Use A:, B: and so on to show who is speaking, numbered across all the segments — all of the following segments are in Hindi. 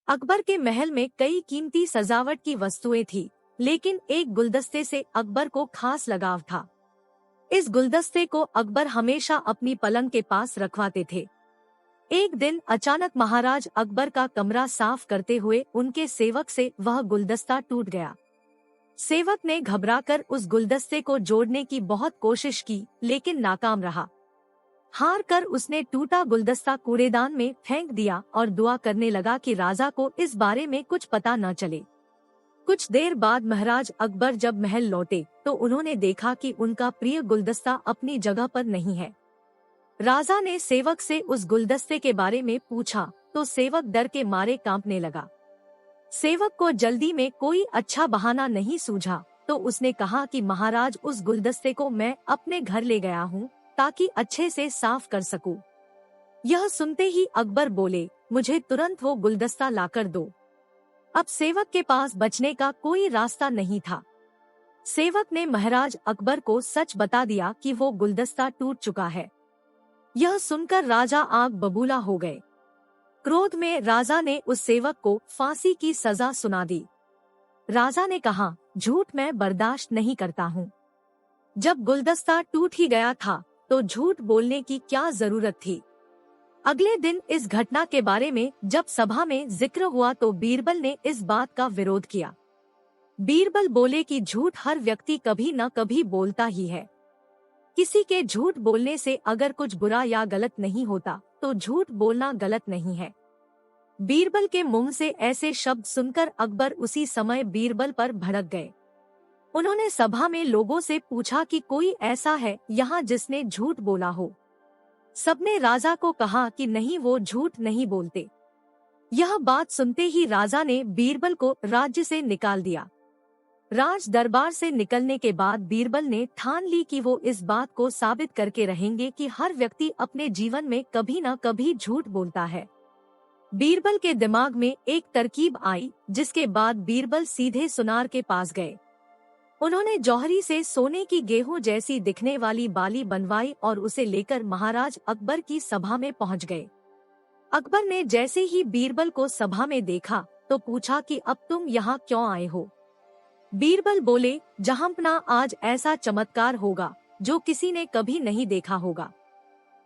A: अकबर के महल में कई कीमती सजावट की वस्तुएं थी, लेकिन एक गुलदस्ते से अकबर को खास लगाव था। इस गुलदस्ते को अकबर हमेशा अपनी पलंग के पास रखवाते थे। एक दिन अचानक महाराज अकबर का कमरा साफ करते हुए उनके सेवक से वह गुलदस्ता टूट गया। सेवक ने घबराकर उस गुलदस्ते को जोड़ने की बहुत कोशिश की, लेकिन नाकाम रहा। हार कर उसने टूटा गुलदस्ता कूड़ेदान में फेंक दिया और दुआ करने लगा कि राजा को इस बारे में कुछ पता न चले। कुछ देर बाद महाराज अकबर जब महल लौटे तो उन्होंने देखा कि उनका प्रिय गुलदस्ता अपनी जगह पर नहीं है। राजा ने सेवक से उस गुलदस्ते के बारे में पूछा तो सेवक डर के मारे कांपने लगा। सेवक को जल्दी में कोई अच्छा बहाना नहीं सूझा तो उसने कहा कि महाराज, उस गुलदस्ते को मैं अपने घर ले गया हूँ ताकि अच्छे से साफ कर सकूं। यह सुनते ही अकबर बोले, मुझे तुरंत वो गुलदस्ता लाकर दो। अब सेवक के पास बचने का कोई रास्ता नहीं था। सेवक ने महाराज अकबर को सच बता दिया कि वो गुलदस्ता टूट चुका है। यह सुनकर राजा आग बबूला हो गए। क्रोध में राजा ने उस सेवक को फांसी की सजा सुना दी। राजा ने कहा, झूठ मैं बर्दाश्त नहीं करता हूँ। जब गुलदस्ता टूट ही गया था तो झूठ बोलने की क्या जरूरत थी। अगले दिन इस घटना के बारे में जब सभा में जिक्र हुआ तो बीरबल ने इस बात का विरोध किया। बीरबल बोले कि झूठ हर व्यक्ति कभी न कभी बोलता ही है। किसी के झूठ बोलने से अगर कुछ बुरा या गलत नहीं होता तो झूठ बोलना गलत नहीं है। बीरबल के मुंह से ऐसे शब्द सुनकर अकबर उसी समय बीरबल पर भड़क गए। उन्होंने सभा में लोगों से पूछा कि कोई ऐसा है यहाँ जिसने झूठ बोला हो। सबने राजा को कहा कि नहीं, वो झूठ नहीं बोलते। यह बात सुनते ही राजा ने बीरबल को राज्य से निकाल दिया। राज दरबार से निकलने के बाद बीरबल ने ठान ली कि वो इस बात को साबित करके रहेंगे कि हर व्यक्ति अपने जीवन में कभी न कभी झूठ बोलता है। बीरबल के दिमाग में एक तरकीब आई, जिसके बाद बीरबल सीधे सुनार के पास गए। उन्होंने जौहरी से सोने की गेहूं जैसी दिखने वाली बाली बनवाई और उसे लेकर महाराज अकबर की सभा में पहुंच गए। अकबर ने जैसे ही बीरबल को सभा में देखा तो पूछा कि अब तुम यहाँ क्यों आए हो। बीरबल बोले, जहांपना आज ऐसा चमत्कार होगा जो किसी ने कभी नहीं देखा होगा।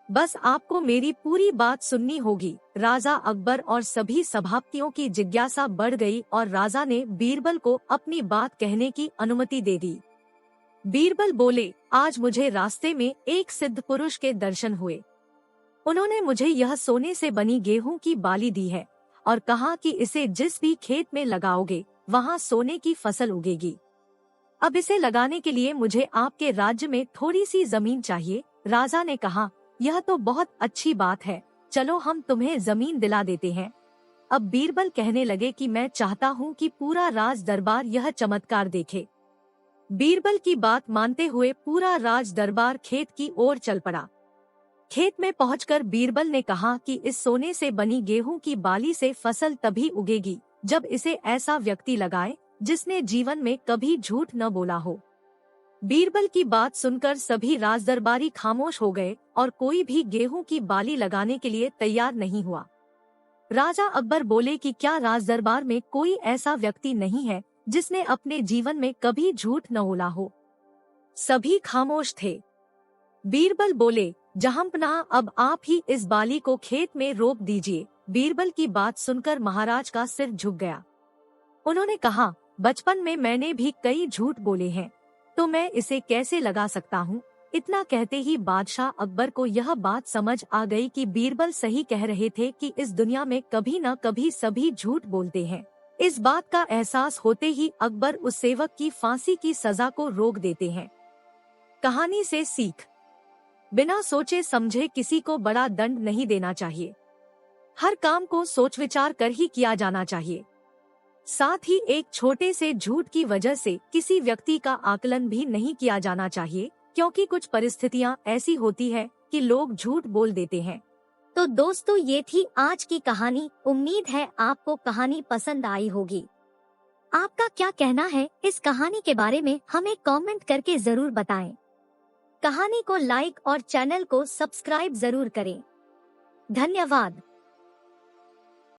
A: बस आपको मेरी पूरी बात सुननी होगी। राजा अकबर और सभी सभापतियों की जिज्ञासा बढ़ गई और राजा ने बीरबल को अपनी बात कहने की अनुमति दे दी। बीरबल बोले, आज मुझे रास्ते में एक सिद्ध पुरुष के दर्शन हुए। उन्होंने मुझे यह सोने से बनी गेहूं की बाली दी है और कहा कि इसे जिस भी खेत में लगाओगे वहाँ सोने की फसल उगेगी। अब इसे लगाने के लिए मुझे आपके राज्य में थोड़ी सी जमीन चाहिए। राजा ने कहा, यह तो बहुत अच्छी बात है, चलो हम तुम्हें जमीन दिला देते हैं। अब बीरबल कहने लगे कि मैं चाहता हूँ कि पूरा राज दरबार यह चमत्कार देखे। बीरबल की बात मानते हुए पूरा राज दरबार खेत की ओर चल पड़ा। खेत में पहुंचकर बीरबल ने कहा कि इस सोने से बनी गेहूं की बाली से फसल तभी उगेगी जब इसे ऐसा व्यक्ति लगाए जिसने जीवन में कभी झूठ न बोला हो। बीरबल की बात सुनकर सभी राजदरबारी खामोश हो गए और कोई भी गेहूं की बाली लगाने के लिए तैयार नहीं हुआ। राजा अकबर बोले कि क्या राजदरबार में कोई ऐसा व्यक्ति नहीं है जिसने अपने जीवन में कभी झूठ न बोला हो। सभी खामोश थे। बीरबल बोले, जहांपनाह अब आप ही इस बाली को खेत में रोप दीजिए। बीरबल की बात सुनकर महाराज का सिर झुक गया। उन्होंने कहा, बचपन में मैंने भी कई झूठ बोले हैं, तो मैं इसे कैसे लगा सकता हूँ। इतना कहते ही बादशाह अकबर को यह बात समझ आ गई कि बीरबल सही कह रहे थे कि इस दुनिया में कभी न कभी सभी झूठ बोलते हैं। इस बात का एहसास होते ही अकबर उस सेवक की फांसी की सजा को रोक देते हैं। कहानी से सीख, बिना सोचे समझे किसी को बड़ा दंड नहीं देना चाहिए। हर काम को सोच विचार कर ही किया जाना चाहिए। साथ ही एक छोटे से झूठ की वजह से किसी व्यक्ति का आकलन भी नहीं किया जाना चाहिए, क्योंकि कुछ परिस्थितियां ऐसी होती है कि लोग झूठ बोल देते हैं।
B: तो दोस्तों, ये थी आज की कहानी। उम्मीद है आपको कहानी पसंद आई होगी। आपका क्या कहना है इस कहानी के बारे में हमें कमेंट करके जरूर बताएं। कहानी को लाइक और चैनल को सब्सक्राइब जरूर करें। धन्यवाद।